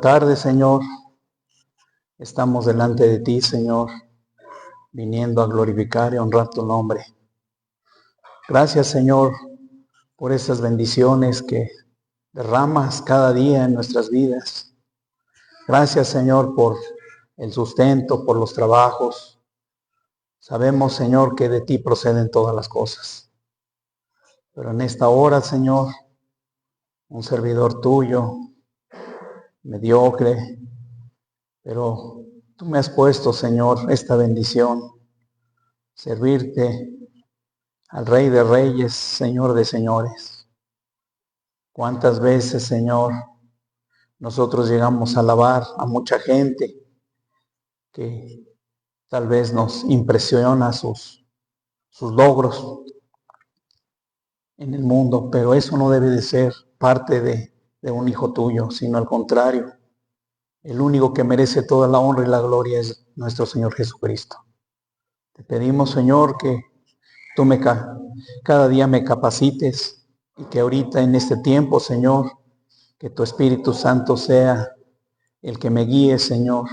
tarde, Señor, estamos delante de ti, Señor, viniendo a glorificar y honrar tu nombre. Gracias, Señor, por esas bendiciones que derramas cada día en nuestras vidas. Gracias, Señor, por el sustento, por los trabajos. Sabemos, Señor, que de ti proceden todas las cosas. Pero en esta hora, Señor, un servidor tuyo, mediocre, pero tú me has puesto, Señor, esta bendición, servirte al Rey de Reyes, Señor de Señores. ¿Cuántas veces, Señor, nosotros llegamos a alabar a mucha gente que tal vez nos impresiona sus logros en el mundo, pero eso no debe de ser parte de un hijo tuyo, sino al contrario. El único que merece toda la honra y la gloria es nuestro Señor Jesucristo. Te pedimos, Señor, que tú cada día me capacites y que ahorita en este tiempo, Señor, que tu Espíritu Santo sea el que me guíe, Señor,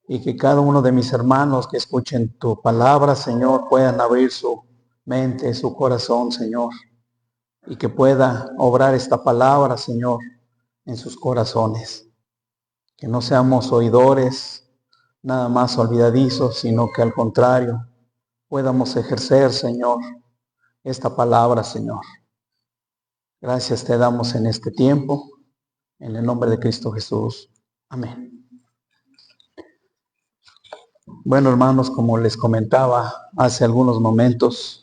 y que cada uno de mis hermanos que escuchen tu palabra, Señor, puedan abrir su mente, su corazón, Señor, y que pueda obrar esta palabra, Señor, en sus corazones. Que no seamos oidores, nada más olvidadizos, sino que al contrario, podamos ejercer, Señor, esta palabra, Señor. Gracias te damos en este tiempo, en el nombre de Cristo Jesús. Amén. Bueno, hermanos, como les comentaba hace algunos momentos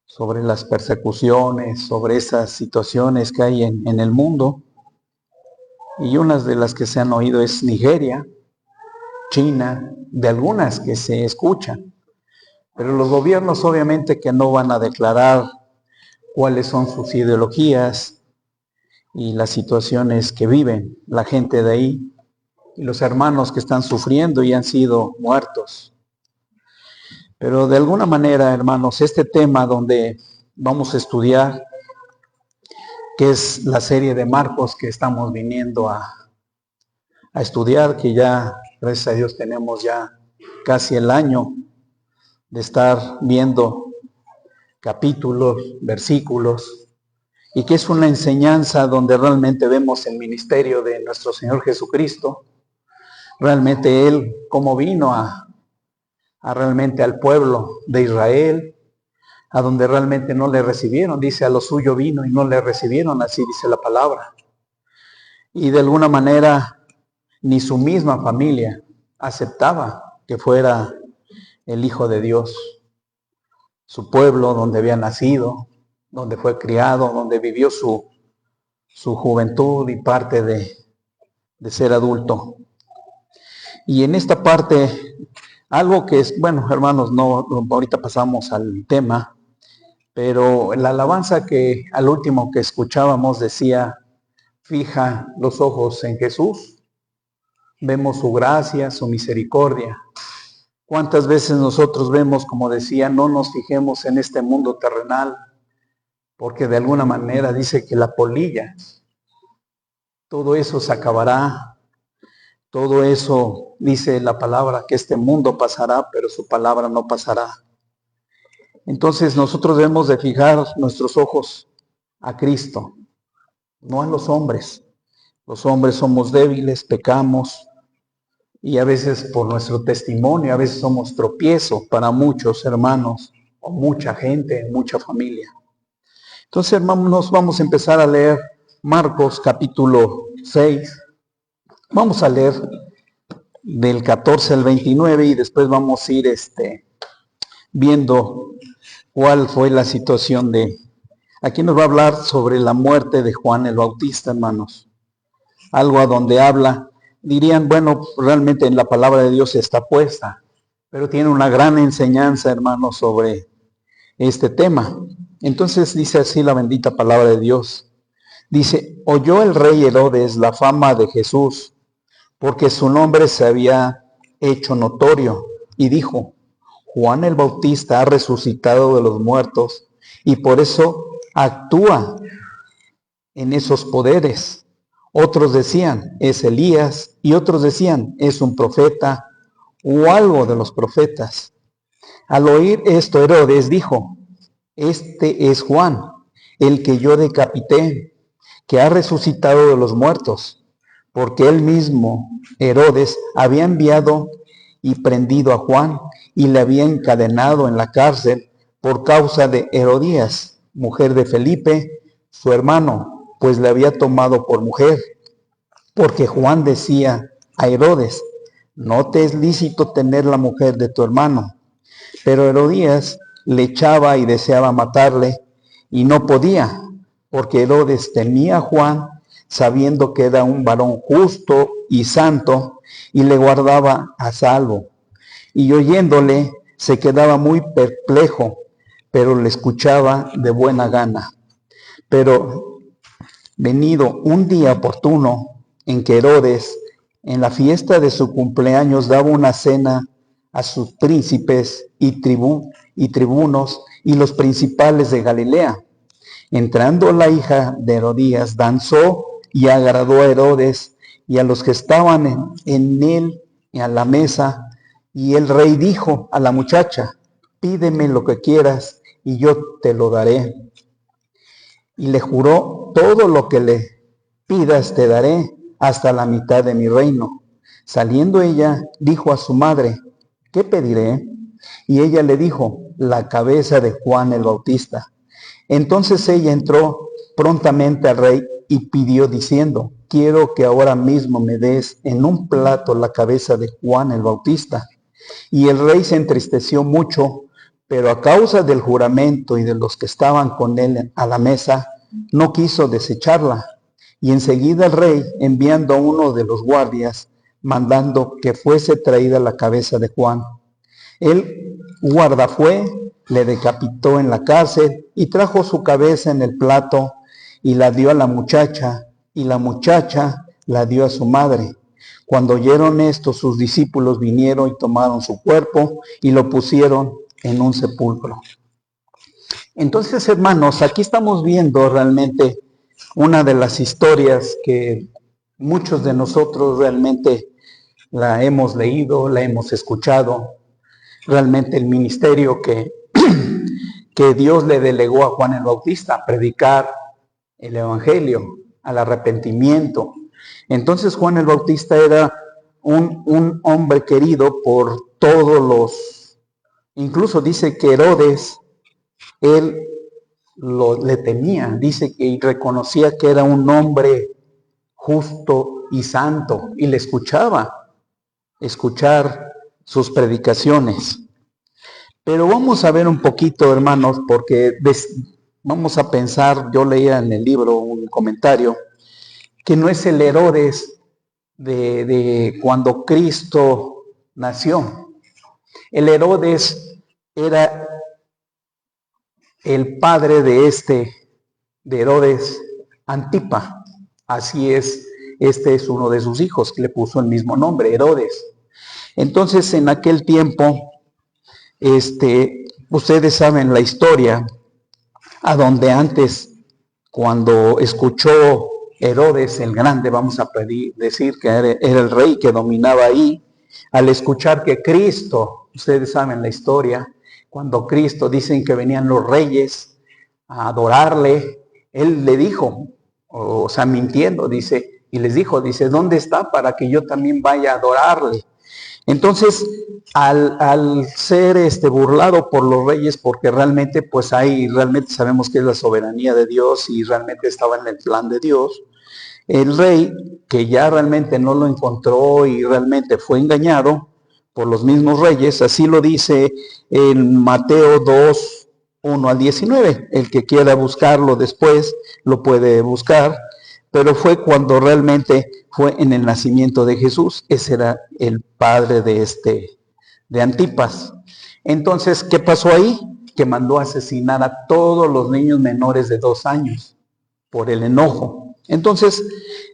sobre las persecuciones, sobre esas situaciones que hay en el mundo, y unas de las que se han oído es Nigeria, China, de algunas que se escuchan. Pero los gobiernos obviamente que no van a declarar cuáles son sus ideologías y las situaciones que viven la gente de ahí y los hermanos que están sufriendo y han sido muertos. Pero de alguna manera, hermanos, este tema donde vamos a estudiar, que es la serie de Marcos que estamos viniendo a estudiar, que ya, gracias a Dios, tenemos ya casi el año de estar viendo capítulos, versículos, y que es una enseñanza donde realmente vemos el ministerio de nuestro Señor Jesucristo, realmente Él cómo vino a realmente al pueblo de Israel, a donde realmente no le recibieron, dice a lo suyo vino y no le recibieron, así dice la palabra, y de alguna manera ni su misma familia aceptaba que fuera el Hijo de Dios. Su pueblo donde había nacido, donde fue criado, donde vivió su juventud y parte de ser adulto. Y en esta parte, algo que es, bueno, hermanos, no ahorita pasamos al tema, pero la alabanza que al último que escuchábamos decía, fija los ojos en Jesús, vemos su gracia, su misericordia. ¿Cuántas veces nosotros vemos, como decía, no nos fijemos en este mundo terrenal? Porque de alguna manera dice que la polilla, todo eso se acabará, todo eso dice la palabra que este mundo pasará, pero su palabra no pasará. Entonces nosotros debemos de fijar nuestros ojos a Cristo, no a los hombres. Los hombres somos débiles, pecamos, y a veces por nuestro testimonio, a veces somos tropiezo para muchos hermanos, o mucha gente, mucha familia. Entonces, hermanos, vamos a empezar a leer Marcos capítulo 6. Vamos a leer del 14 al 29 y después vamos a ir viendo cuál fue la situación de... Aquí nos va a hablar sobre la muerte de Juan el Bautista, hermanos. Algo a donde habla, dirían, bueno, realmente en la palabra de Dios está puesta, pero tiene una gran enseñanza, hermanos, sobre este tema. Entonces dice así la bendita palabra de Dios. Dice, oyó el rey Herodes la fama de Jesús, porque su nombre se había hecho notorio, y dijo, Juan el Bautista ha resucitado de los muertos, y por eso actúa en esos poderes. Otros decían, es Elías, y otros decían, es un profeta o algo de los profetas. Al oír esto, Herodes dijo, este es Juan, el que yo decapité, que ha resucitado de los muertos, porque él mismo, Herodes, había enviado y prendido a Juan y le había encadenado en la cárcel por causa de Herodías, mujer de Felipe, su hermano, pues le había tomado por mujer, porque Juan decía a Herodes, no te es lícito tener la mujer de tu hermano. Pero Herodías le echaba y deseaba matarle, y no podía, porque Herodes temía a Juan, sabiendo que era un varón justo y santo, y le guardaba a salvo. Y oyéndole, se quedaba muy perplejo, pero le escuchaba de buena gana. Pero venido un día oportuno en que Herodes, en la fiesta de su cumpleaños, daba una cena a sus príncipes y tribunos y los principales de Galilea. Entrando la hija de Herodías, danzó y agradó a Herodes y a los que estaban en él y a la mesa. Y el rey dijo a la muchacha, pídeme lo que quieras y yo te lo daré. Y le juró, todo lo que le pidas te daré, hasta la mitad de mi reino. Saliendo ella, dijo a su madre, ¿qué pediré? Y ella le dijo, la cabeza de Juan el Bautista. Entonces ella entró prontamente al rey y pidió diciendo, quiero que ahora mismo me des en un plato la cabeza de Juan el Bautista. Y el rey se entristeció mucho, pero a causa del juramento y de los que estaban con él a la mesa, no quiso desecharla. Y enseguida el rey, enviando a uno de los guardias, mandando que fuese traída la cabeza de Juan. El guarda fue, le decapitó en la cárcel y trajo su cabeza en el plato y la dio a la muchacha, y la muchacha la dio a su madre. Cuando oyeron esto, sus discípulos vinieron y tomaron su cuerpo y lo pusieron en un sepulcro. Entonces, hermanos, aquí estamos viendo realmente una de las historias que muchos de nosotros realmente la hemos leído, la hemos escuchado. Realmente el ministerio que Dios le delegó a Juan el Bautista, a predicar el evangelio, al arrepentimiento. Entonces Juan el Bautista era un hombre querido por todos los, incluso dice que Herodes, él le temía, dice que reconocía que era un hombre justo y santo, y le escuchar sus predicaciones. Pero vamos a ver un poquito, hermanos, porque vamos a pensar, yo leía en el libro un comentario, que no es el Herodes de cuando Cristo nació. El Herodes era el padre de Herodes Antipa. Así es, este es uno de sus hijos, que le puso el mismo nombre, Herodes. Entonces, en aquel tiempo, ustedes saben la historia, a donde antes, cuando escuchó Herodes el Grande, vamos a decir que era el rey que dominaba ahí, al escuchar que Cristo, ustedes saben la historia, cuando Cristo dicen que venían los reyes a adorarle, él le dijo, o sea, mintiendo, dice, y les dijo, dice, ¿dónde está para que yo también vaya a adorarle? Entonces, al ser burlado por los reyes, porque realmente, pues ahí realmente sabemos que es la soberanía de Dios y realmente estaba en el plan de Dios, el rey, que ya realmente no lo encontró y realmente fue engañado por los mismos reyes, así lo dice en Mateo 2, 1 al 19, el que quiera buscarlo después lo puede buscar, pero fue cuando realmente fue en el nacimiento de Jesús. Ese era el padre de Antipas. Entonces, ¿qué pasó ahí? Que mandó a asesinar a todos los niños menores de 2 años por el enojo. Entonces,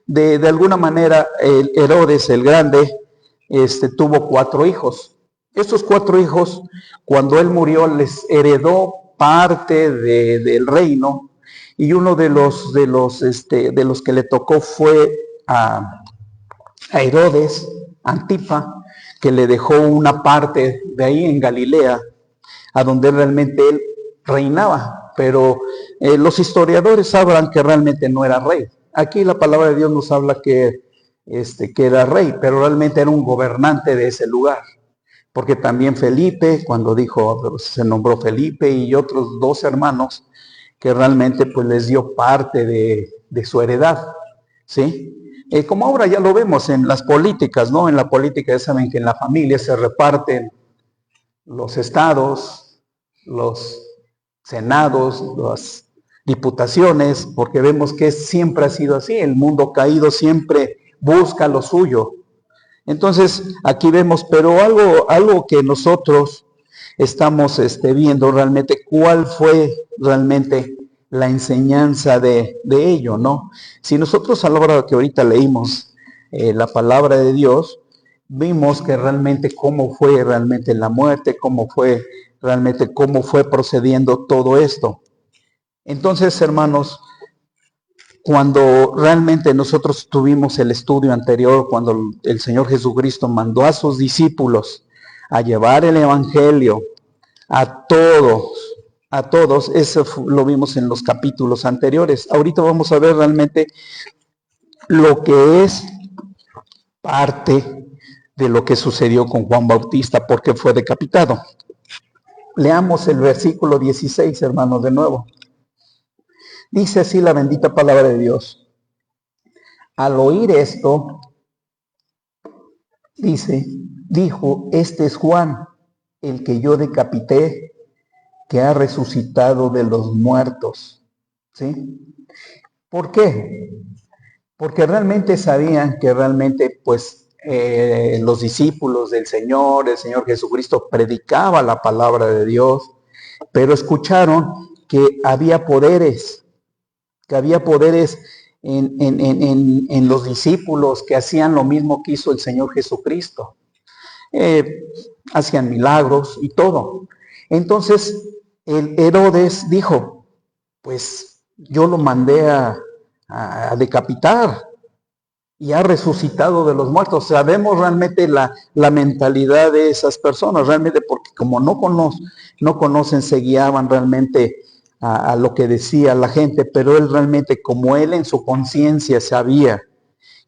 de alguna manera, Herodes el Grande tuvo 4 hlos. Estos 4 hijos, cuando él murió, les heredó parte del reino, y uno de los que le tocó fue a Herodes Antipa, que le dejó una parte de ahí en Galilea, a donde realmente él reinaba, pero los historiadores hablan que realmente no era rey. Aquí la palabra de Dios nos habla que era rey, pero realmente era un gobernante de ese lugar, porque también Felipe, cuando se nombró Felipe y otros 2 hermanos, que realmente pues les dio parte de su heredad, ¿sí? Como ahora ya lo vemos en las políticas, ¿no? En la política ya saben que en la familia se reparten los estados, los senados, las diputaciones, porque vemos que siempre ha sido así, el mundo caído siempre busca lo suyo. Entonces, aquí vemos, pero algo que nosotros estamos viendo realmente, cuál fue realmente la enseñanza de ello, ¿no? Si nosotros a la hora que ahorita leímos la palabra de Dios, vimos que realmente cómo fue realmente la muerte, cómo fue procediendo todo esto. Entonces, hermanos, cuando realmente nosotros tuvimos el estudio anterior, cuando el Señor Jesucristo mandó a sus discípulos a llevar el evangelio a todos, eso lo vimos en los capítulos anteriores. Ahorita vamos a ver realmente lo que es parte de lo que sucedió con Juan Bautista, porque fue decapitado. Leamos el versículo 16, hermanos, de nuevo. Dice así la bendita palabra de Dios. Al oír esto, dijo, este es Juan, el que yo decapité, que ha resucitado de los muertos. ¿Sí? ¿Por qué? Porque realmente sabían que realmente, pues, los discípulos del Señor, el Señor Jesucristo predicaba la palabra de Dios, pero escucharon que había poderes en los discípulos que hacían lo mismo que hizo el Señor Jesucristo. Hacían milagros y todo. Entonces, el Herodes dijo, pues yo lo mandé a decapitar y ha resucitado de los muertos. Sabemos realmente la mentalidad de esas personas, realmente porque como no conocen, se guiaban realmente a lo que decía la gente, pero él realmente, como él en su conciencia sabía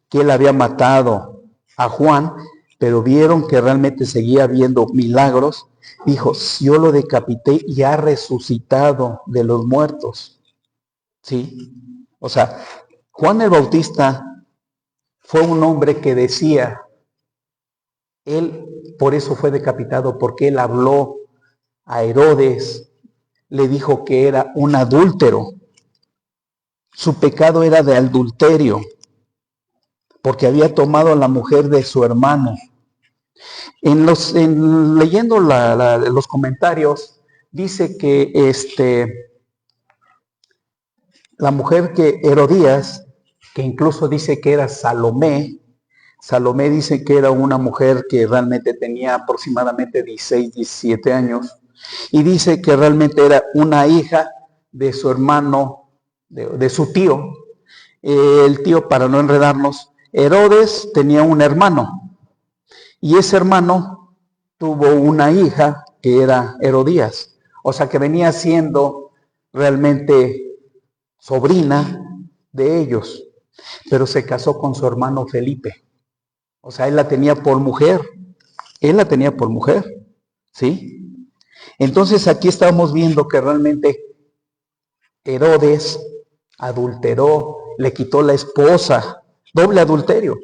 que él había matado a Juan, pero vieron que realmente seguía habiendo milagros, dijo, yo lo decapité y ha resucitado de los muertos. ¿Sí? O sea, Juan el Bautista fue un hombre que decía, él por eso fue decapitado, porque él habló a Herodes, le dijo que era un adúltero. Su pecado era de adulterio, porque había tomado a la mujer de su hermano. Leyendo los comentarios, dice que la mujer que Herodías, que incluso dice que era Salomé dice que era una mujer que realmente tenía aproximadamente 16, 17 años, y dice que realmente era una hija de su hermano, de su tío. El tío, para no enredarnos, Herodes tenía un hermano, y ese hermano tuvo una hija que era Herodías, o sea que venía siendo realmente sobrina de ellos, pero se casó con su hermano Felipe. O sea, él la tenía por mujer, ¿sí? Entonces aquí estamos viendo que realmente Herodes adulteró, le quitó la esposa, doble adulterio.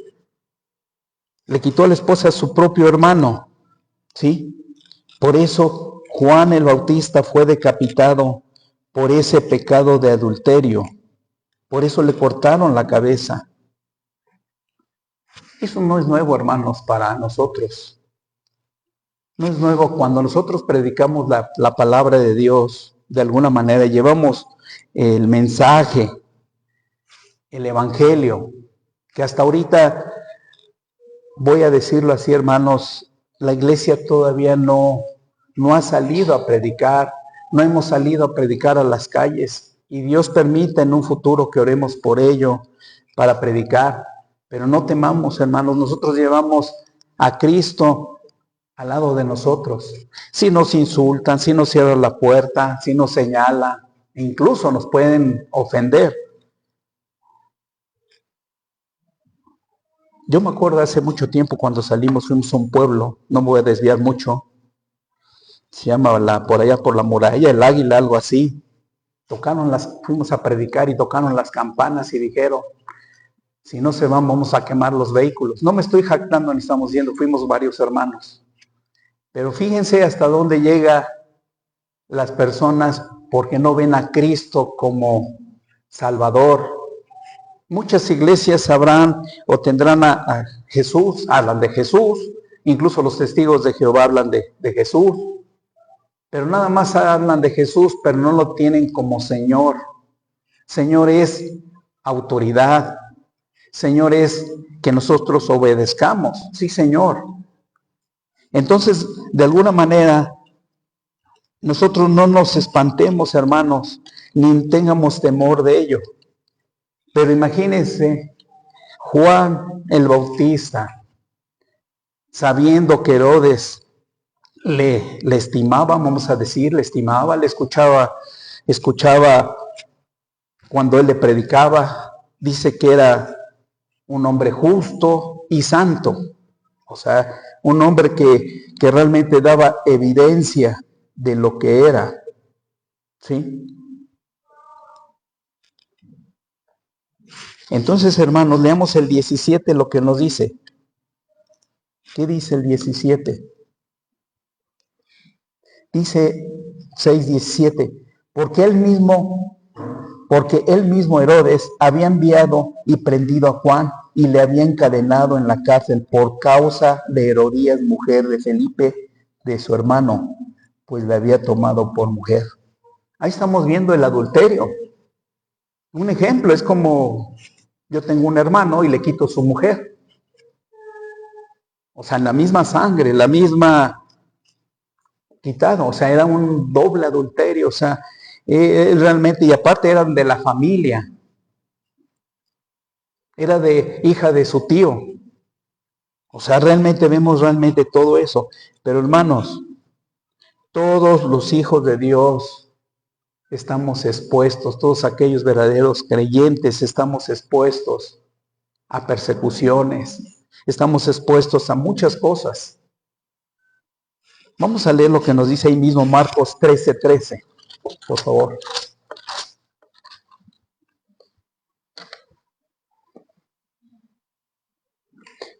Le quitó la esposa a su propio hermano, ¿sí? Por eso Juan el Bautista fue decapitado por ese pecado de adulterio. Por eso le cortaron la cabeza. Eso no es nuevo, hermanos, para nosotros. No es nuevo cuando nosotros predicamos la palabra de Dios, de alguna manera, llevamos el mensaje, el evangelio, que hasta ahorita, voy a decirlo así, hermanos, la iglesia todavía no ha salido a predicar, no hemos salido a predicar a las calles, y Dios permite en un futuro que oremos por ello, para predicar. Pero no temamos, hermanos, nosotros llevamos a Cristo al lado de nosotros. Si nos insultan, si nos cierran la puerta, si nos señalan, incluso nos pueden ofender. Yo me acuerdo hace mucho tiempo cuando salimos, fuimos a un pueblo, no me voy a desviar mucho, se llama por allá por la muralla, el Águila, algo así. Fuimos a predicar y tocaron las campanas y dijeron, si no se van, vamos a quemar los vehículos. No me estoy jactando ni estamos yendo, fuimos varios hermanos. Pero fíjense hasta dónde llega las personas porque no ven a Cristo como Salvador. Muchas iglesias sabrán o tendrán a Jesús, hablan de Jesús, incluso los testigos de Jehová hablan de Jesús, pero nada más hablan de Jesús, pero no lo tienen como Señor. Señor es autoridad, Señor es que nosotros obedezcamos, sí Señor. Entonces, de alguna manera, nosotros no nos espantemos, hermanos, ni tengamos temor de ello. Pero imagínense, Juan el Bautista, sabiendo que Herodes le estimaba, vamos a decir, le estimaba, le escuchaba cuando él le predicaba, dice que era un hombre justo y santo, o sea, un hombre que realmente daba evidencia de lo que era, ¿sí? Entonces, hermanos, leamos el 17, lo que nos dice. ¿Qué dice el 17? Dice 6:17, porque él mismo Herodes había enviado y prendido a Juan y le había encadenado en la cárcel por causa de Herodías, mujer de Felipe, de su hermano, pues le había tomado por mujer. Ahí estamos viendo el adulterio. Un ejemplo es como yo tengo un hermano y le quito su mujer. O sea, la misma sangre, la misma quitado, o sea, era un doble adulterio, o sea, realmente, y aparte eran de la familia, era de hija de su tío, o sea, realmente vemos realmente todo eso, pero hermanos, todos los hijos de Dios estamos expuestos, todos aquellos verdaderos creyentes estamos expuestos a persecuciones, estamos expuestos a muchas cosas. Vamos a leer lo que nos dice ahí mismo Marcos 13:13, por favor.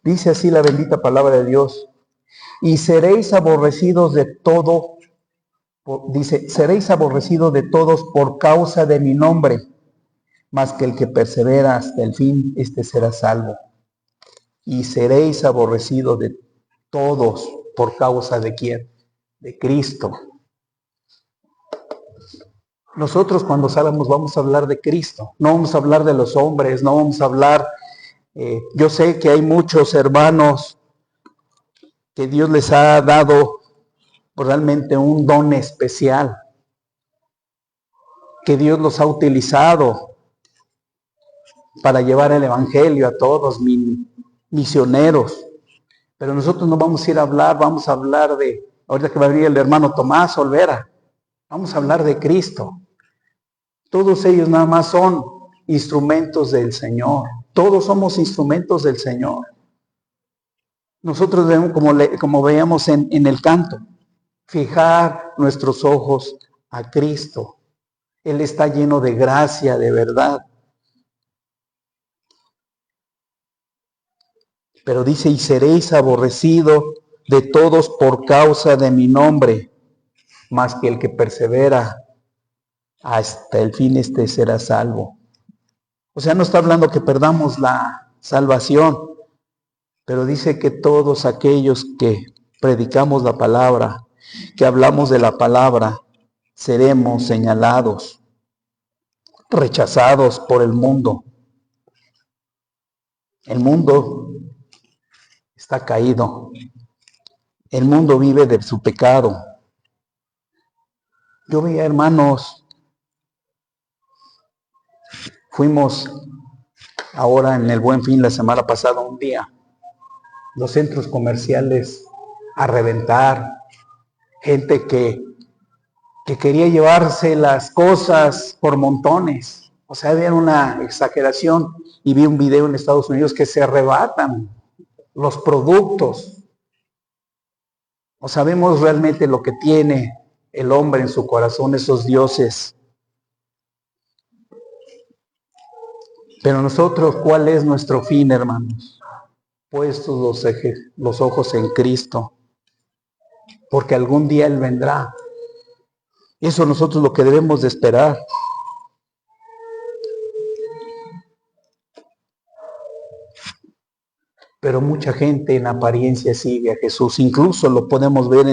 Dice así la bendita palabra de Dios. Y seréis aborrecidos de todo, dice, seréis aborrecidos de todos por causa de mi nombre, mas que el que persevera hasta el fin, este será salvo. Y seréis aborrecidos de todos por causa de quién, de Cristo. Nosotros cuando salgamos vamos a hablar de Cristo, no vamos a hablar de los hombres, no vamos a hablar, yo sé que hay muchos hermanos que Dios les ha dado realmente un don especial, que Dios los ha utilizado para llevar el evangelio a todos, misioneros. Pero nosotros no vamos a ir a hablar, vamos a hablar de, ahorita que va a venir el hermano Tomás Olvera, vamos a hablar de Cristo. Todos ellos nada más son instrumentos del Señor. Todos somos instrumentos del Señor. Nosotros debemos, como veíamos en el canto, fijar nuestros ojos a Cristo. Él está lleno de gracia, de verdad. Pero dice, y seréis aborrecidos de todos por causa de mi nombre, mas que el que persevera hasta el fin, este será salvo. O sea, no está hablando que perdamos la salvación, pero dice que todos aquellos que predicamos la palabra, que hablamos de la palabra, seremos señalados, rechazados por el mundo. El mundo está caído. El mundo vive de su pecado. Yo veía, hermanos, fuimos Ahora en el Buen Fin, la semana pasada, un día, los centros comerciales a reventar, gente que quería llevarse las cosas por montones. O sea, había una exageración. Y vi un video en Estados Unidos que se arrebatan los productos. O sabemos realmente lo que tiene el hombre en su corazón, esos dioses. Pero nosotros, ¿cuál es nuestro fin, hermanos? Puestos los ojos en Cristo, porque algún día Él vendrá. Eso nosotros lo que debemos de esperar. Pero mucha gente en apariencia sigue a Jesús. Incluso lo podemos ver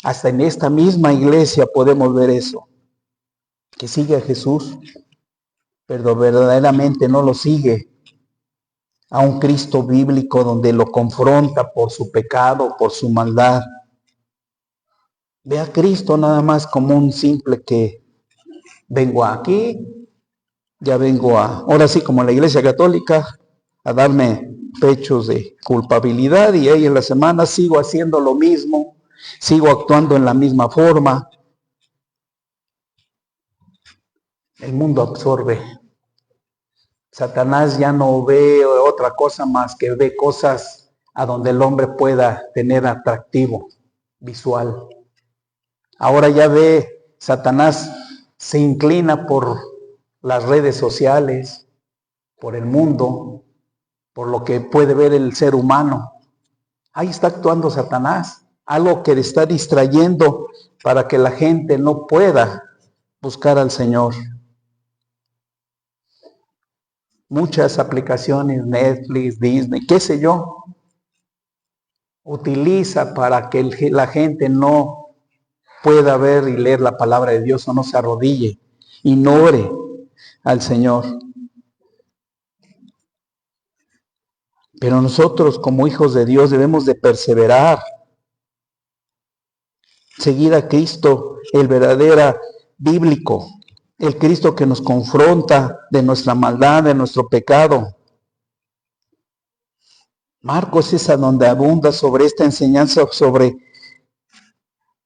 hasta en esta misma iglesia podemos ver eso. Que sigue a Jesús, pero verdaderamente no lo sigue a un Cristo bíblico donde lo confronta por su pecado, por su maldad. Ve a Cristo nada más como un simple que vengo aquí, ya vengo ahora sí como la Iglesia Católica, a darme pechos de culpabilidad y ahí en la semana sigo haciendo lo mismo, sigo actuando en la misma forma. El mundo absorbe. Satanás ya no ve otra cosa más que ve cosas a donde el hombre pueda tener atractivo visual. Ahora ya ve, Satanás se inclina por las redes sociales, por el mundo, por lo que puede ver el ser humano. Ahí está actuando Satanás, algo que le está distrayendo para que la gente no pueda buscar al Señor. Muchas aplicaciones, Netflix, Disney, qué sé yo, utiliza para que la gente no pueda ver y leer la palabra de Dios o no se arrodille y no ore al Señor. Pero nosotros como hijos de Dios debemos de perseverar, seguir a Cristo, el verdadero bíblico, el Cristo que nos confronta de nuestra maldad, de nuestro pecado. Marcos es a donde abunda sobre esta enseñanza sobre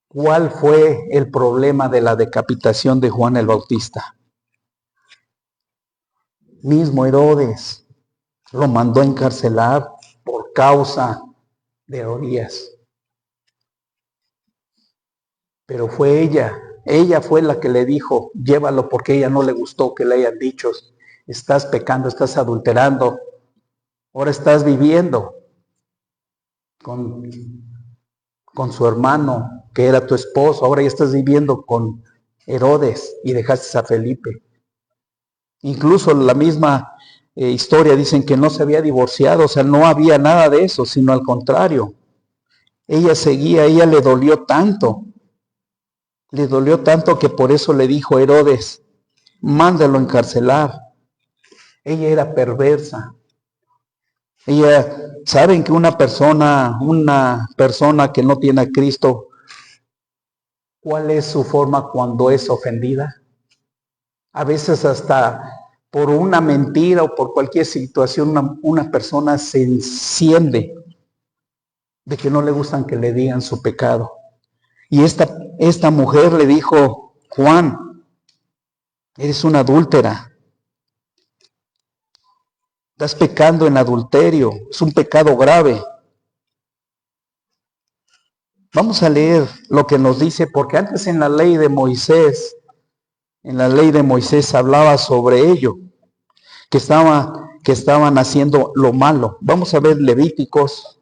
cuál fue el problema de la decapitación de Juan el Bautista. Mismo Herodes lo mandó a encarcelar por causa de Herodías. Pero fue ella fue la que le dijo, llévalo, porque a ella no le gustó que le hayan dicho, estás pecando, estás adulterando, ahora estás viviendo con su hermano, que era tu esposo, ahora ya estás viviendo con Herodes y dejaste a Felipe. Incluso la misma historia dicen que no se había divorciado, o sea, no había nada de eso, sino al contrario. Ella seguía, ella le dolió tanto que por eso le dijo a Herodes, mándalo a encarcelar. Ella era perversa. Saben que una persona que no tiene a Cristo, ¿cuál es su forma cuando es ofendida? A veces hasta por una mentira o por cualquier situación una persona se enciende de que no le gustan que le digan su pecado. Y esta mujer le dijo, Juan, eres una adúltera. Estás pecando en adulterio. Es un pecado grave. Vamos a leer lo que nos dice, porque antes en la ley de Moisés hablaba sobre ello, que estaban haciendo lo malo. Vamos a ver Levíticos.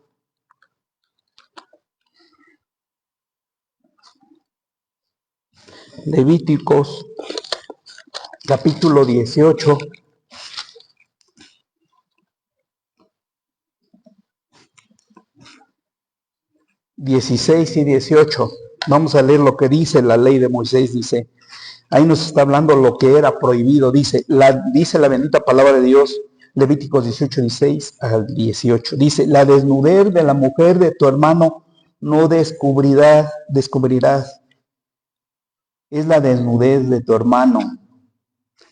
Levíticos, capítulo 18. ...16 y 18... Vamos a leer lo que dice la ley de Moisés. Dice, ahí nos está hablando lo que era prohibido. Dice la bendita palabra de Dios, Levíticos 18, 16 al 18. Dice, la desnudez de la mujer de tu hermano no descubrirás. Es la desnudez de tu hermano.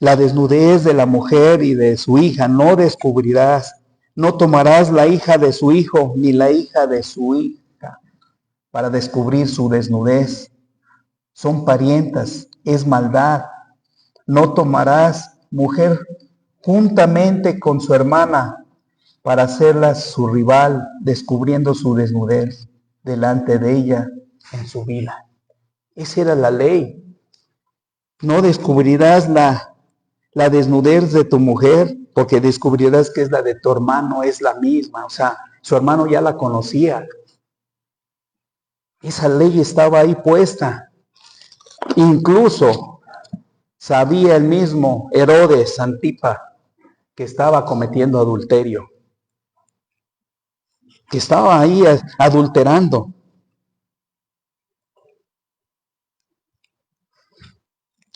la desnudez de la mujer y de su hija no descubrirás. No tomarás la hija de su hijo ni la hija de su hija para descubrir su desnudez. Son parientas, es maldad. No tomarás mujer juntamente con su hermana para hacerla su rival, descubriendo su desnudez delante de ella en su vida. Esa era la ley. No descubrirás la desnudez de tu mujer, porque descubrirás que es la de tu hermano, es la misma. O sea, su hermano ya la conocía. Esa ley estaba ahí puesta. Incluso sabía el mismo Herodes Antipa que estaba cometiendo adulterio, que estaba ahí adulterando.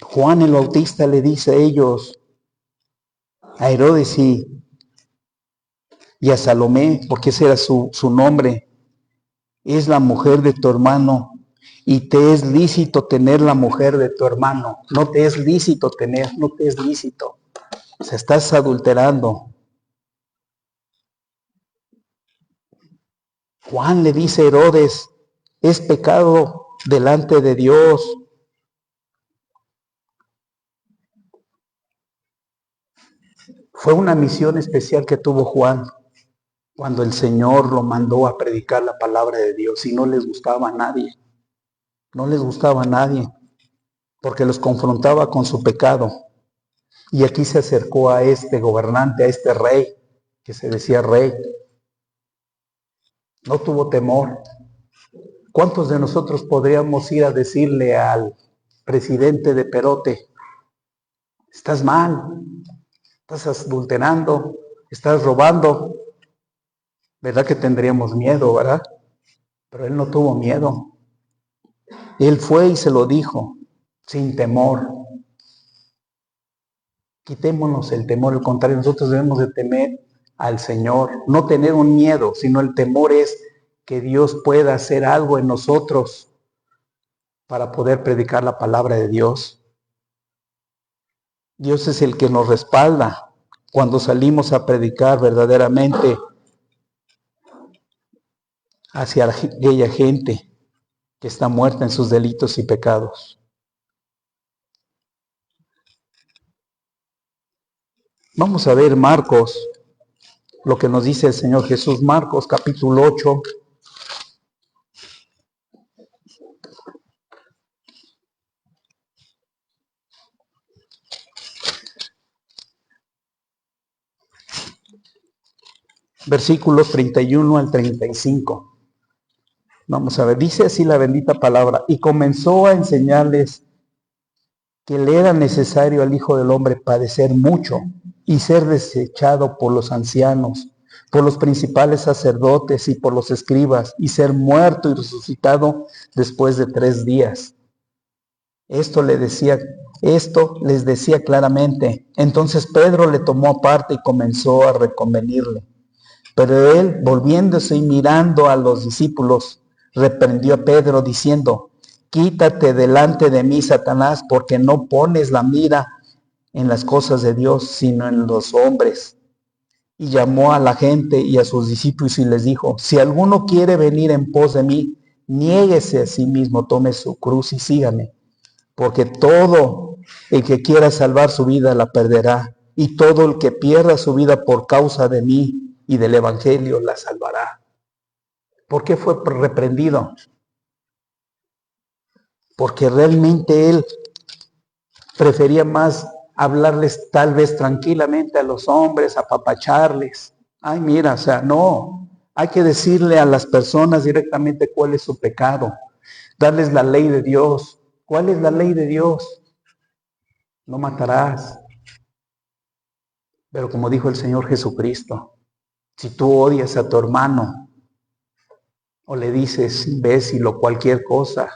Juan el Bautista le dice a ellos, a Herodes y a Salomé, porque ese era su nombre, es la mujer de tu hermano y te es lícito tener la mujer de tu hermano. No te es lícito tener, no te es lícito. O sea, estás adulterando. Juan le dice a Herodes, es pecado delante de Dios. Fue una misión especial que tuvo Juan cuando el Señor lo mandó a predicar la palabra de Dios y no les gustaba a nadie. No les gustaba a nadie porque los confrontaba con su pecado. Y aquí se acercó a este gobernante, a este rey, que se decía rey. No tuvo temor. ¿Cuántos de nosotros podríamos ir a decirle al presidente de Perote, estás mal, estás adulterando, estás robando? ¿Verdad que tendríamos miedo, verdad? Pero él no tuvo miedo. Él fue y se lo dijo, sin temor. Quitémonos el temor, al contrario, nosotros debemos de temer al Señor, no tener un miedo, sino el temor es que Dios pueda hacer algo en nosotros para poder predicar la palabra de Dios. Dios es el que nos respalda cuando salimos a predicar verdaderamente hacia aquella gente que está muerta en sus delitos y pecados. Vamos a ver Marcos, lo que nos dice el Señor Jesús. Marcos capítulo 8. Versículos 31 al 35. Vamos a ver, dice así la bendita palabra. Y comenzó a enseñarles que le era necesario al Hijo del Hombre padecer mucho y ser desechado por los ancianos, por los principales sacerdotes y por los escribas, y ser muerto y resucitado después de 3 días. Esto les decía claramente. Entonces Pedro le tomó aparte y comenzó a reconvenirle. Pero él, volviéndose y mirando a los discípulos, reprendió a Pedro diciendo, quítate delante de mí, Satanás, porque no pones la mira en las cosas de Dios, sino en los hombres. Y llamó a la gente y a sus discípulos y les dijo, si alguno quiere venir en pos de mí, niéguese a sí mismo, tome su cruz y sígame. Porque todo el que quiera salvar su vida la perderá, y todo el que pierda su vida por causa de mí y del evangelio la salvará. ¿Por qué fue reprendido? Porque realmente él prefería más hablarles tal vez tranquilamente a los hombres, apapacharles. Ay, mira, o sea, no, hay que decirle a las personas directamente cuál es su pecado, darles la ley de Dios. ¿Cuál es la ley de Dios? No matarás. Pero como dijo el Señor Jesucristo, si tú odias a tu hermano o le dices imbécil o cualquier cosa,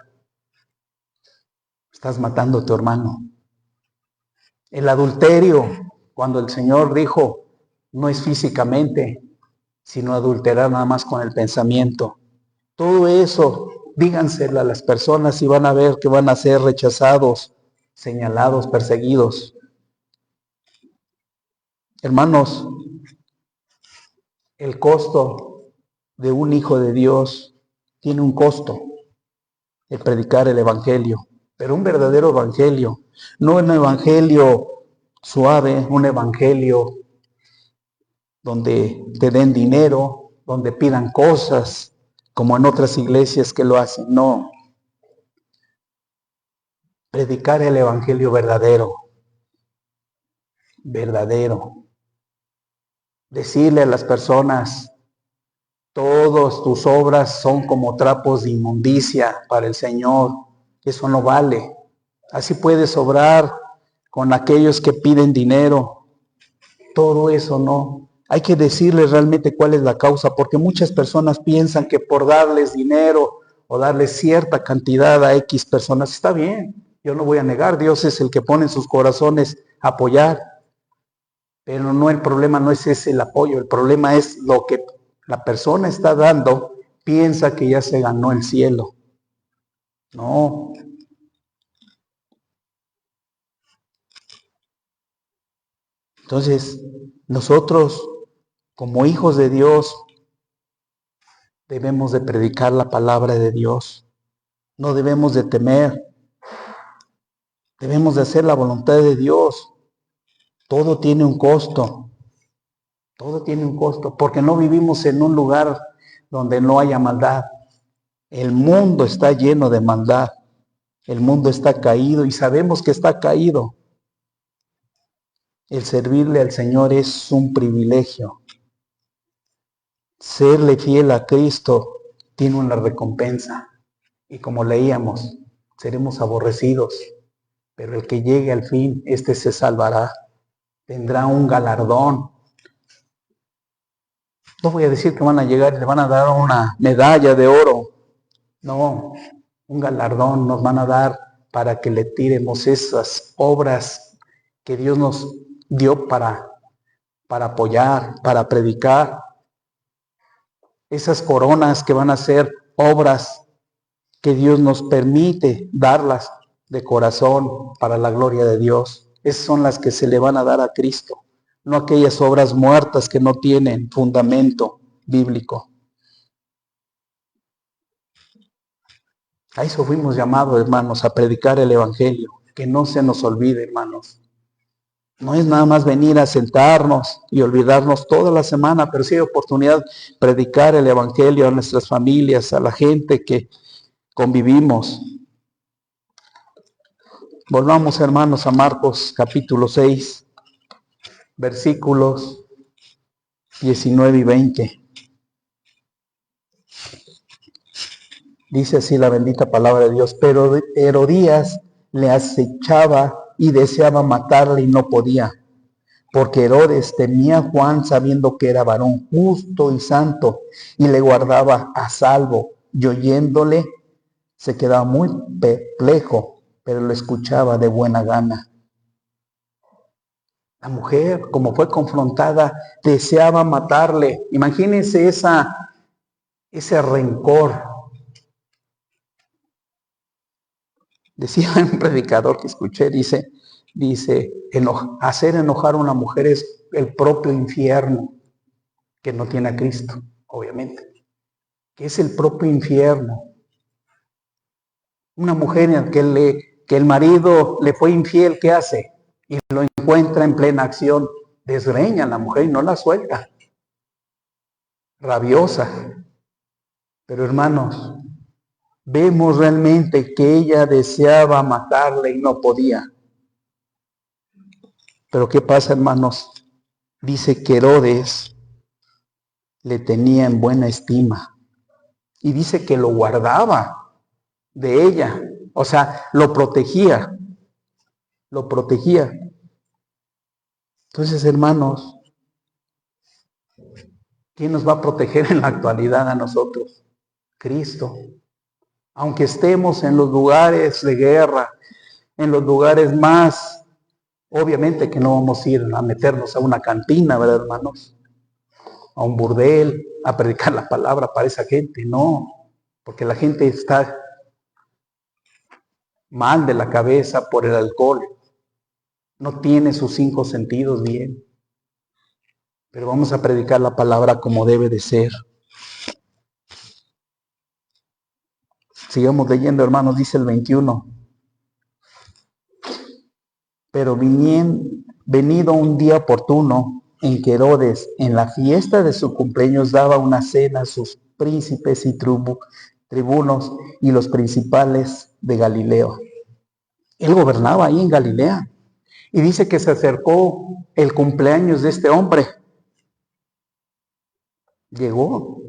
estás matando a tu hermano. El adulterio, cuando el Señor dijo, no es físicamente, sino adulterar nada más con el pensamiento. Todo eso, díganselo a las personas y van a ver que van a ser rechazados, señalados, perseguidos. Hermanos, el costo de un hijo de Dios tiene un costo, el predicar el evangelio, pero un verdadero evangelio, no un evangelio suave, un evangelio donde te den dinero, donde pidan cosas, como en otras iglesias que lo hacen. No, predicar el evangelio verdadero, verdadero. Decirle a las personas, todas tus obras son como trapos de inmundicia para el Señor. Eso no vale. Así puedes obrar con aquellos que piden dinero. Todo eso no. Hay que decirles realmente cuál es la causa, porque muchas personas piensan que por darles dinero o darles cierta cantidad a X personas, está bien. Yo no voy a negar, Dios es el que pone en sus corazones apoyar. Pero no, el problema no es ese el apoyo, el problema es lo que la persona está dando, piensa que ya se ganó el cielo. No. Entonces, nosotros, como hijos de Dios, debemos de predicar la palabra de Dios. No debemos de temer. Debemos de hacer la voluntad de Dios. Todo tiene un costo. Todo tiene un costo, porque no vivimos en un lugar donde no haya maldad. El mundo está lleno de maldad. El mundo está caído y sabemos que está caído. El servirle al Señor es un privilegio. Serle fiel a Cristo tiene una recompensa. Y como leíamos, seremos aborrecidos, pero el que llegue al fin, este se salvará. Tendrá un galardón. No voy a decir que van a llegar y le van a dar una medalla de oro. No, un galardón nos van a dar para que le tiremos esas obras que Dios nos dio para apoyar, para predicar. Esas coronas que van a ser obras que Dios nos permite darlas de corazón para la gloria de Dios. Esas son las que se le van a dar a Cristo, no aquellas obras muertas que no tienen fundamento bíblico. A eso fuimos llamados, hermanos, a predicar el evangelio. Que no se nos olvide, hermanos. No es nada más venir a sentarnos y olvidarnos toda la semana, pero sí hay oportunidad de predicar el evangelio a nuestras familias, a la gente que convivimos. Volvamos, hermanos, a Marcos capítulo 6, versículos 19 y 20. Dice así la bendita palabra de Dios: pero Herodías le acechaba y deseaba matarle y no podía, porque Herodes temía a Juan sabiendo que era varón justo y santo, y le guardaba a salvo, y oyéndole se quedaba muy perplejo, pero lo escuchaba de buena gana. La mujer, como fue confrontada, deseaba matarle. Imagínense ese rencor. Decía un predicador que escuché, dice, hacer enojar a una mujer es el propio infierno, que no tiene a Cristo, obviamente, que es el propio infierno. Una mujer en que el marido le fue infiel, ¿qué hace? Y lo encuentra en plena acción, desgreña a la mujer y no la suelta, rabiosa. Pero hermanos, vemos realmente que ella deseaba matarle y no podía. Pero ¿qué pasa, hermanos? Dice que Herodes le tenía en buena estima y dice que lo guardaba de ella, o sea, lo protegía. Entonces, hermanos, ¿quién nos va a proteger en la actualidad a nosotros? Cristo. Aunque estemos en los lugares de guerra, en los lugares más, obviamente que no vamos a ir a meternos a una cantina, ¿verdad, hermanos? A un burdel, a predicar la palabra para esa gente, no, porque la gente está mal de la cabeza por el alcohol, no tiene sus 5 sentidos bien. pero vamos a predicar la palabra como debe de ser. Sigamos leyendo, hermanos, dice el 21. Pero venido un día oportuno en que Herodes, en la fiesta de su cumpleaños, daba una cena a sus príncipes y tribunos y los principales de Galilea. Él gobernaba ahí en Galilea. Y dice que se acercó el cumpleaños de este hombre. Llegó.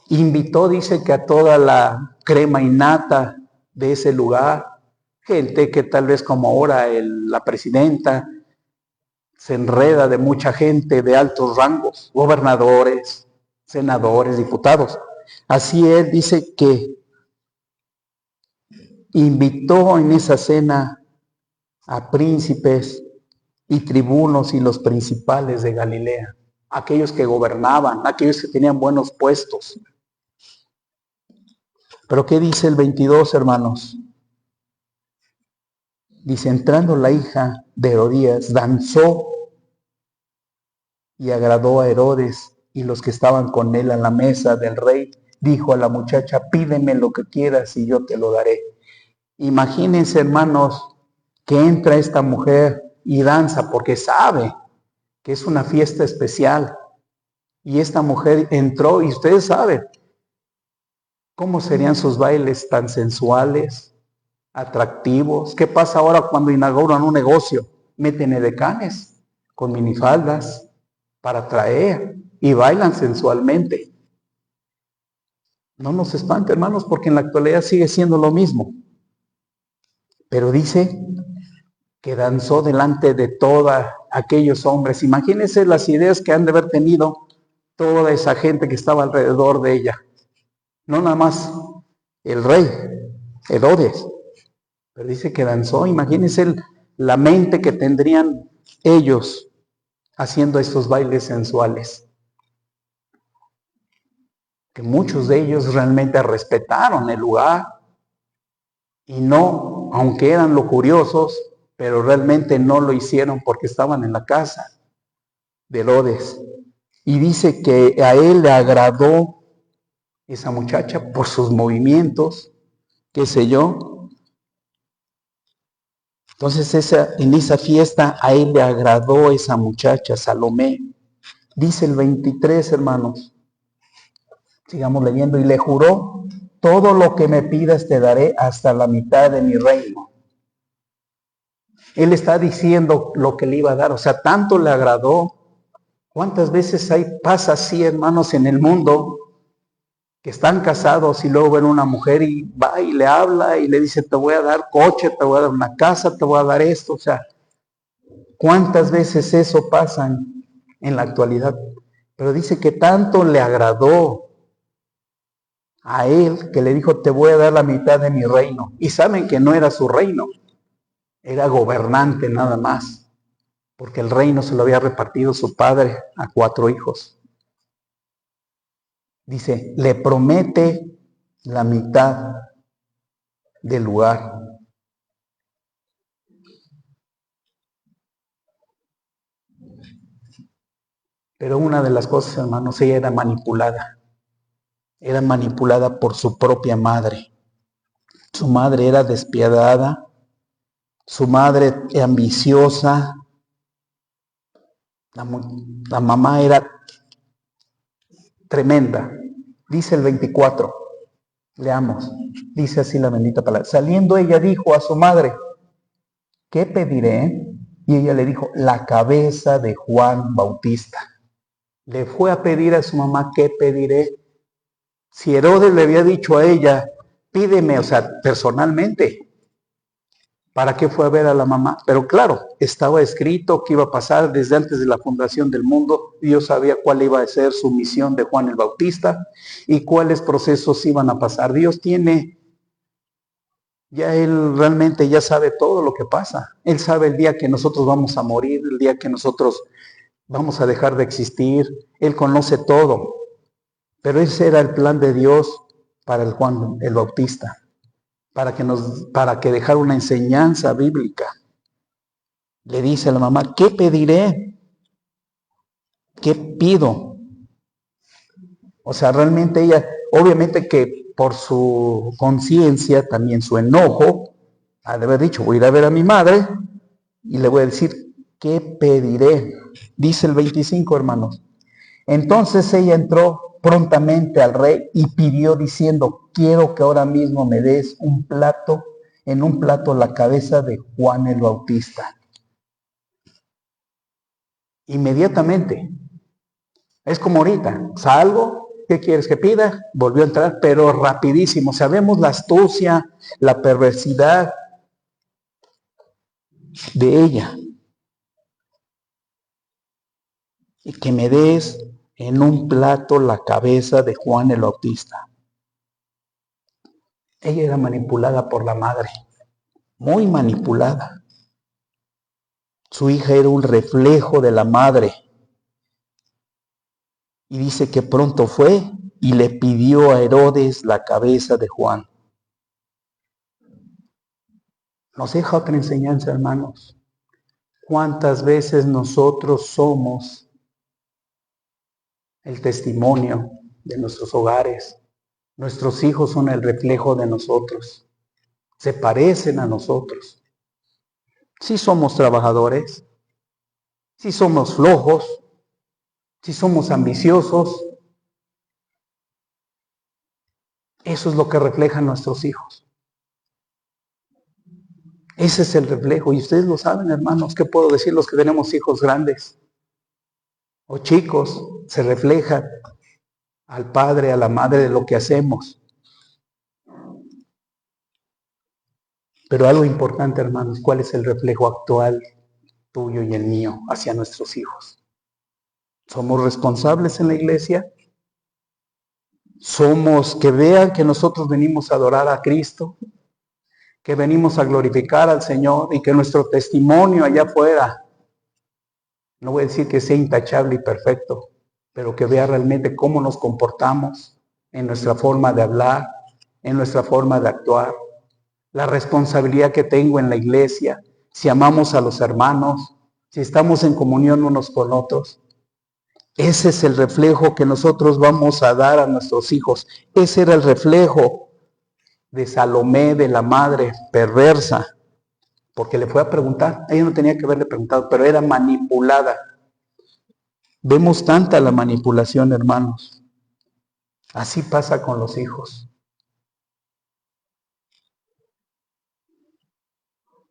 Invitó, dice, que a toda la crema innata de ese lugar, gente que tal vez como ahora la presidenta se enreda de mucha gente de altos rangos, gobernadores, senadores, diputados. Así él dice que invitó en esa cena a príncipes y tribunos y los principales de Galilea, aquellos que gobernaban, aquellos que tenían buenos puestos. Pero ¿qué dice el 22, hermanos? Dice, entrando la hija de Herodías, danzó y agradó a Herodes y los que estaban con él a la mesa del rey. Dijo a la muchacha, pídeme lo que quieras y yo te lo daré. Imagínense, hermanos, que entra esta mujer y danza porque sabe que es una fiesta especial. Y esta mujer entró y ustedes saben cómo serían sus bailes tan sensuales, atractivos. ¿Qué pasa ahora cuando inauguran un negocio? Meten edecanes con minifaldas para atraer y bailan sensualmente. No nos espante, hermanos, porque en la actualidad sigue siendo lo mismo. Pero dice que danzó delante de todos aquellos hombres. Imagínense las ideas que han de haber tenido toda esa gente que estaba alrededor de ella. No nada más el rey, Herodes, pero dice que danzó. Imagínense la mente que tendrían ellos haciendo estos bailes sensuales. Que muchos de ellos realmente respetaron el lugar y no, aunque eran lujuriosos, pero realmente no lo hicieron porque estaban en la casa de Herodes. Y dice que a él le agradó esa muchacha por sus movimientos, qué sé yo. Entonces en esa fiesta a él le agradó esa muchacha, Salomé. Dice el 23, hermanos. Sigamos leyendo. Y le juró, todo lo que me pidas te daré hasta la mitad de mi reino. Él está diciendo lo que le iba a dar. O sea, tanto le agradó. ¿Cuántas veces pasa así, hermanos, en el mundo? Que están casados y luego ven una mujer y va y le habla y le dice, te voy a dar coche, te voy a dar una casa, te voy a dar esto. O sea, ¿cuántas veces eso pasa en la actualidad? Pero dice que tanto le agradó a él que le dijo, te voy a dar la mitad de mi reino. Y saben que no era su reino, era gobernante nada más, porque el reino se lo había repartido su padre a 4 hijos. Dice, le promete la mitad del lugar. Pero una de las cosas, hermanos, ella era manipulada por su propia madre. Su madre era despiadada, su madre ambiciosa, la mamá era tremenda. Dice el 24, leamos, dice así la bendita palabra. Saliendo ella dijo a su madre, ¿qué pediré? Y ella le dijo, la cabeza de Juan Bautista. Le fue a pedir a su mamá, ¿qué pediré? Si Herodes le había dicho a ella, pídeme, o sea, personalmente, ¿para qué fue a ver a la mamá? Pero claro, estaba escrito que iba a pasar desde antes de la fundación del mundo. Dios sabía cuál iba a ser su misión de Juan el Bautista y cuáles procesos iban a pasar. Dios Él realmente ya sabe todo lo que pasa. Él sabe el día que nosotros vamos a morir, el día que nosotros vamos a dejar de existir. Él conoce todo. Pero ese era el plan de Dios para el Juan el Bautista, para que dejara una enseñanza bíblica. Le dice a la mamá, ¿qué pediré? ¿Qué pido? O sea, realmente ella, obviamente que por su conciencia, también su enojo, ha de haber dicho, voy a ir a ver a mi madre y le voy a decir, ¿qué pediré? Dice el 25, hermanos. Entonces ella entró prontamente al rey y pidió diciendo, quiero que ahora mismo me des en un plato la cabeza de Juan el Bautista. Inmediatamente. Es como ahorita, salgo, ¿qué quieres que pida? Volvió a entrar, pero rapidísimo. Sabemos la astucia, la perversidad de ella. Y que me des en un plato la cabeza de Juan el Bautista. Ella era manipulada por la madre, muy manipulada. Su hija era un reflejo de la madre. Y dice que pronto fue y le pidió a Herodes la cabeza de Juan. Nos deja otra enseñanza, hermanos. ¿Cuántas veces nosotros somos el testimonio de nuestros hogares? Nuestros hijos son el reflejo de nosotros. Se parecen a nosotros. Si somos trabajadores, si somos flojos, si somos ambiciosos, eso es lo que reflejan nuestros hijos. Ese es el reflejo. Y ustedes lo saben, hermanos. ¿Qué puedo decir los que tenemos hijos grandes o chicos? Se refleja al padre, a la madre de lo que hacemos. Pero algo importante, hermanos, ¿cuál es el reflejo actual tuyo y el mío hacia nuestros hijos? ¿Somos responsables en la iglesia? ¿Somos que vean que nosotros venimos a adorar a Cristo? Que venimos a glorificar al Señor y que nuestro testimonio allá afuera, no voy a decir que sea intachable y perfecto, pero que vea realmente cómo nos comportamos en nuestra forma de hablar, en nuestra forma de actuar, la responsabilidad que tengo en la iglesia, si amamos a los hermanos, si estamos en comunión unos con otros. Ese es el reflejo que nosotros vamos a dar a nuestros hijos. Ese era el reflejo de Salomé, de la madre perversa, porque le fue a preguntar. Ella no tenía que haberle preguntado, pero era manipulada. Vemos tanta la manipulación, hermanos. Así pasa con los hijos.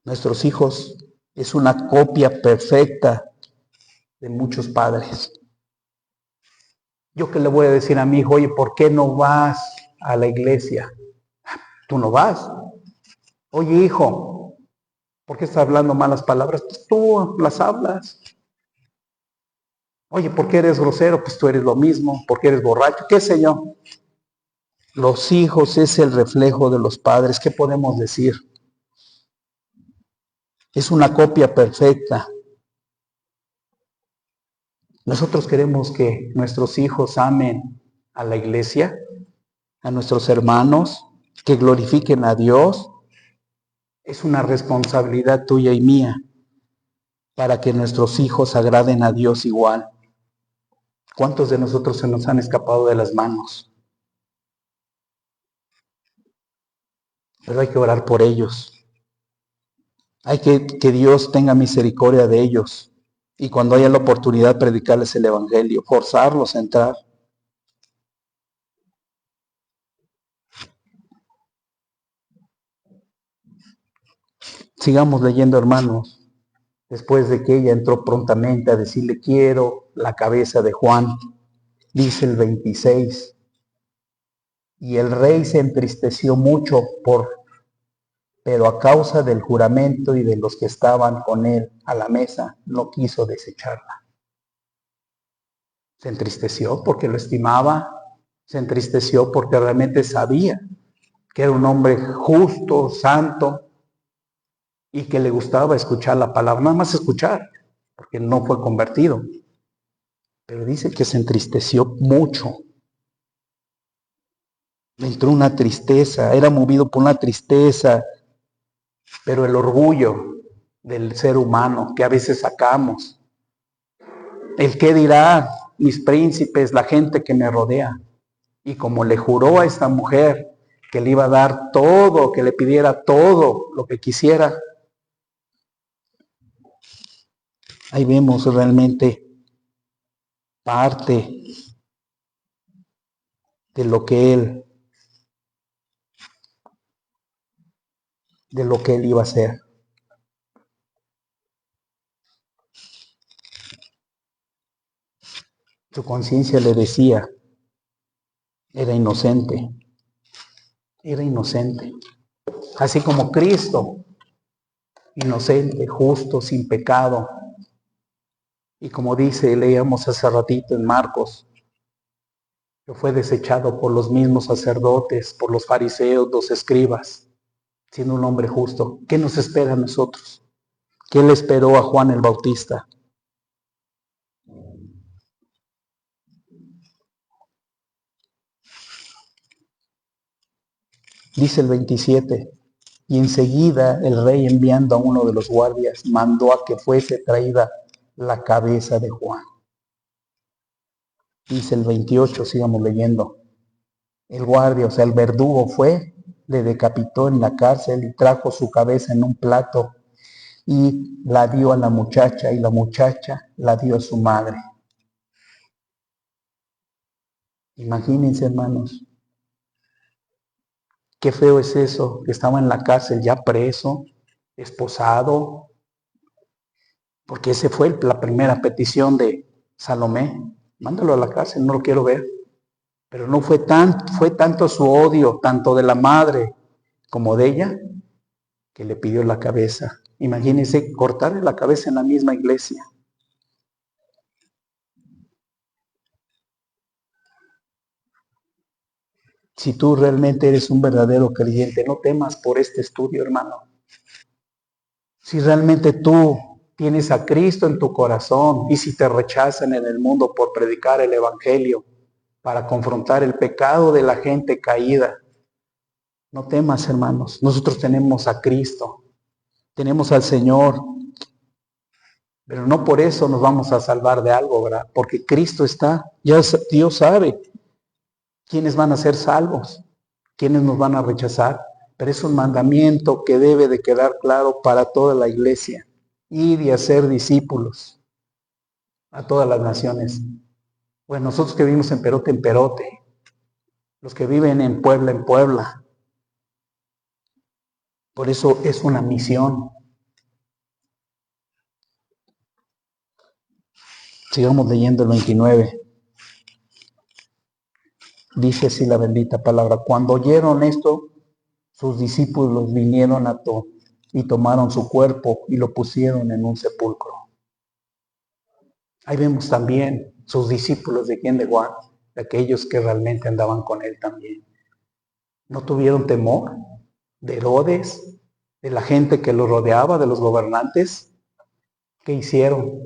Nuestros hijos es una copia perfecta de muchos padres. Yo que le voy a decir a mi hijo, oye, ¿por qué no vas a la iglesia? Tú no vas. Oye, hijo, ¿por qué estás hablando malas palabras? Pues tú las hablas. Oye, ¿por qué eres grosero? Pues tú eres lo mismo. ¿Por qué eres borracho? ¿Qué sé yo? Los hijos es el reflejo de los padres. ¿Qué podemos decir? Es una copia perfecta. Nosotros queremos que nuestros hijos amen a la iglesia, a nuestros hermanos, que glorifiquen a Dios. Es una responsabilidad tuya y mía para que nuestros hijos agraden a Dios igual. ¿Cuántos de nosotros se nos han escapado de las manos? Pero hay que orar por ellos. Hay que Dios tenga misericordia de ellos. Y cuando haya la oportunidad, predicarles el evangelio, forzarlos a entrar. Sigamos leyendo, hermanos. Después de que ella entró prontamente a decirle, quiero la cabeza de Juan, dice el 26. Y el rey se entristeció mucho pero a causa del juramento y de los que estaban con él a la mesa, no quiso desecharla. Se entristeció porque lo estimaba, se entristeció porque realmente sabía que era un hombre justo, santo, y que le gustaba escuchar la palabra, nada más escuchar, porque no fue convertido. Pero dice que se entristeció mucho. Le entró una tristeza, era movido por una tristeza, pero el orgullo del ser humano que a veces sacamos el qué dirá mis príncipes, la gente que me rodea. Y como le juró a esta mujer que le iba a dar todo, que le pidiera todo lo que quisiera, ahí vemos realmente parte de lo que él iba a hacer. Su conciencia le decía, era inocente, así como Cristo, inocente, justo, sin pecado. Y como leíamos hace ratito en Marcos, que fue desechado por los mismos sacerdotes, por los fariseos, los escribas, siendo un hombre justo. ¿Qué nos espera a nosotros? ¿Qué le esperó a Juan el Bautista? Dice el 27, y enseguida el rey, enviando a uno de los guardias, mandó a que fuese traída la cabeza de Juan. Dice el 28, sigamos leyendo. El guardia, o sea, el verdugo fue, le decapitó en la cárcel y trajo su cabeza en un plato y la dio a la muchacha y la muchacha la dio a su madre. Imagínense, hermanos, qué feo es eso, que estaba en la cárcel ya preso, esposado, porque esa fue la primera petición de Salomé. Mándalo a la cárcel, no lo quiero ver. Pero no fue tanto su odio, tanto de la madre como de ella, que le pidió la cabeza. Imagínense cortarle la cabeza en la misma iglesia. Si tú realmente eres un verdadero creyente, no temas por este estudio, hermano. Si realmente tú tienes a Cristo en tu corazón y si te rechazan en el mundo por predicar el Evangelio, para confrontar el pecado de la gente caída, no temas, hermanos. Nosotros tenemos a Cristo, tenemos al Señor, pero no por eso nos vamos a salvar de algo, ¿verdad? Porque Cristo está, ya Dios sabe quiénes van a ser salvos, quiénes nos van a rechazar, pero es un mandamiento que debe de quedar claro para toda la iglesia, ir y hacer discípulos a todas las naciones. Bueno, nosotros que vivimos en Perote, los que viven en Puebla, por eso es una misión. Sigamos leyendo el 29. Dice así la bendita palabra. Cuando oyeron esto, sus discípulos vinieron y tomaron su cuerpo y lo pusieron en un sepulcro. Ahí vemos también sus discípulos de quién, de Juan, de aquellos que realmente andaban con él también. No tuvieron temor de Herodes, de la gente que lo rodeaba, de los gobernantes. ¿Qué hicieron?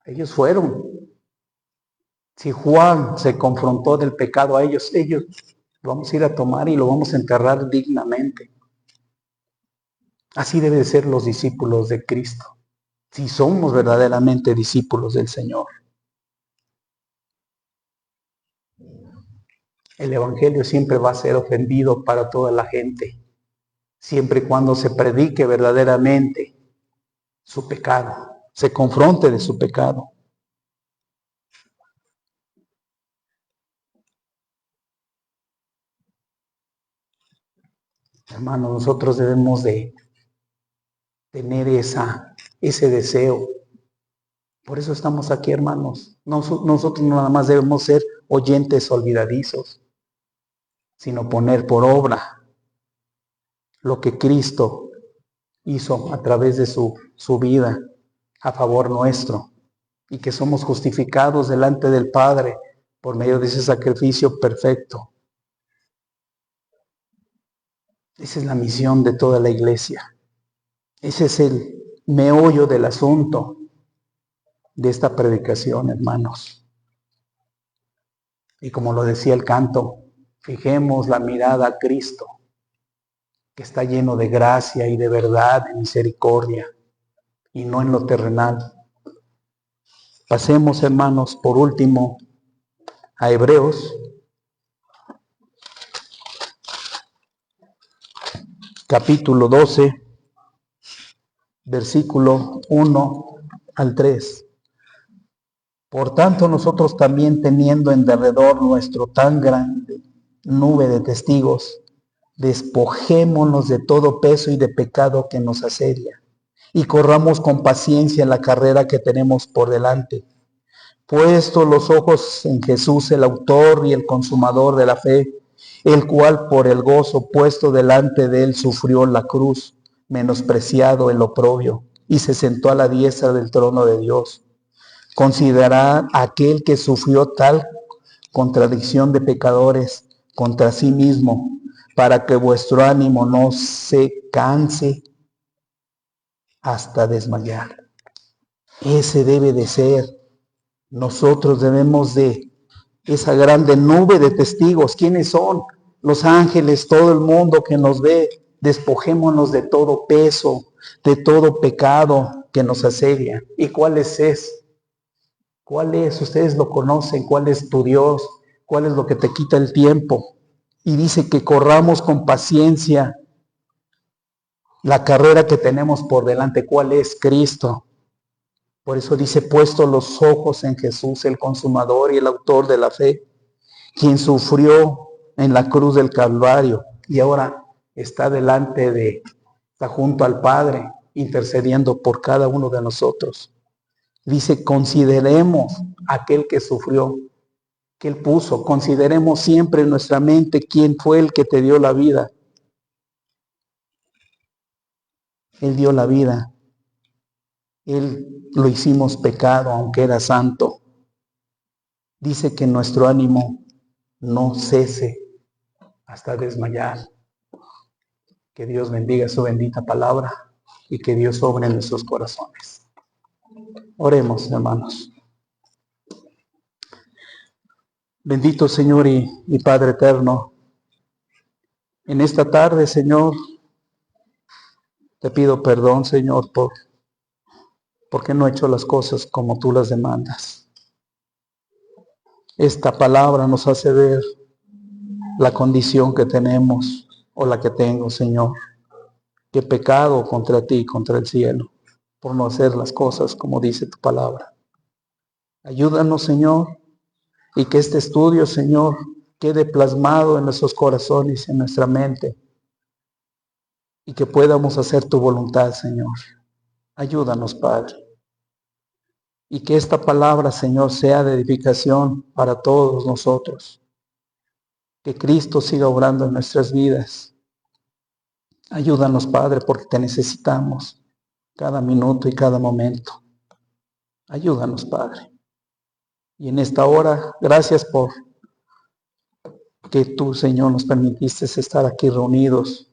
Ellos fueron. Si Juan se confrontó del pecado a ellos lo vamos a ir a tomar y lo vamos a enterrar dignamente. Así deben ser los discípulos de Cristo, si somos verdaderamente discípulos del Señor. El Evangelio siempre va a ser ofendido para toda la gente, siempre y cuando se predique verdaderamente su pecado, se confronte de su pecado. Hermanos, nosotros debemos de tener ese deseo. Por eso estamos aquí, hermanos. Nosotros nada más debemos ser oyentes olvidadizos, sino poner por obra lo que Cristo hizo a través de su vida a favor nuestro, y que somos justificados delante del Padre por medio de ese sacrificio perfecto. Esa es la misión de toda la iglesia. Ese es el meollo del asunto de esta predicación, hermanos. Y como lo decía el canto, fijemos la mirada a Cristo, que está lleno de gracia y de verdad, de misericordia, y no en lo terrenal. Pasemos, hermanos, por último a Hebreos, capítulo 12, versículo 1 al 3. Por tanto, nosotros también, teniendo en derredor nuestro tan grande nube de testigos, despojémonos de todo peso y de pecado que nos asedia, y corramos con paciencia la carrera que tenemos por delante, puestos los ojos en Jesús, el autor y el consumador de la fe, el cual por el gozo puesto delante de él sufrió la cruz, menospreciado el oprobio, y se sentó a la diestra del trono de Dios. Considerad aquel que sufrió tal contradicción de pecadores contra sí mismo, para que vuestro ánimo no se canse hasta desmayar. Ese debe de ser. Nosotros debemos de esa grande nube de testigos. ¿Quiénes son? Los ángeles, todo el mundo que nos ve. Despojémonos de todo peso, de todo pecado que nos asedia. ¿Y cuál es? ¿Cuál es? Ustedes lo conocen. ¿Cuál es tu Dios? ¿Cuál es lo que te quita el tiempo? Y dice que corramos con paciencia la carrera que tenemos por delante. ¿Cuál es? Cristo. Por eso dice, puesto los ojos en Jesús, el consumador y el autor de la fe, quien sufrió en la cruz del Calvario y ahora está junto al Padre, intercediendo por cada uno de nosotros. Dice, consideremos aquel que sufrió, que Él puso. Consideremos siempre en nuestra mente quién fue el que te dio la vida. Él dio la vida. Él lo hicimos pecado, aunque era santo. Dice que nuestro ánimo no cese hasta desmayar. Que Dios bendiga su bendita palabra y que Dios obre en nuestros corazones. Oremos, hermanos. Bendito Señor y Padre eterno, en esta tarde, Señor, te pido perdón, Señor, porque no he hecho las cosas como tú las demandas. Esta palabra nos hace ver la condición que tenemos o la que tengo, Señor. Que he pecado contra ti, contra el cielo, por no hacer las cosas como dice tu palabra. Ayúdanos, Señor, y que este estudio, Señor, quede plasmado en nuestros corazones, en nuestra mente, y que podamos hacer tu voluntad, Señor. Ayúdanos, Padre. Y que esta palabra, Señor, sea de edificación para todos nosotros. Que Cristo siga obrando en nuestras vidas. Ayúdanos, Padre, porque te necesitamos cada minuto y cada momento. Ayúdanos, Padre. Y en esta hora, gracias por que tú, Señor, nos permitiste estar aquí reunidos,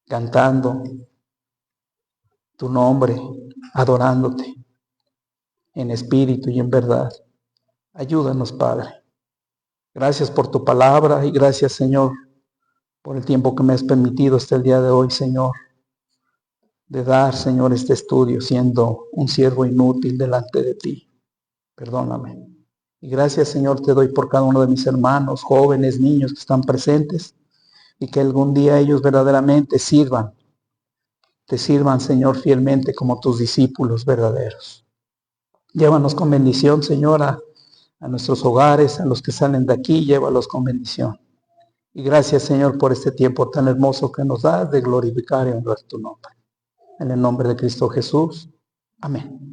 cantando tu nombre, adorándote en espíritu y en verdad. Ayúdanos, Padre. Gracias por tu palabra y gracias, Señor, por el tiempo que me has permitido hasta el día de hoy, Señor, de dar, Señor, este estudio siendo un siervo inútil delante de ti. Perdóname. Y gracias, Señor, te doy por cada uno de mis hermanos, jóvenes, niños que están presentes y que algún día ellos verdaderamente te sirvan, Señor, fielmente como tus discípulos verdaderos. Llévanos con bendición, Señor, a nuestros hogares, a los que salen de aquí, llévalos con bendición. Y gracias, Señor, por este tiempo tan hermoso que nos das de glorificar y honrar tu nombre. En el nombre de Cristo Jesús. Amén.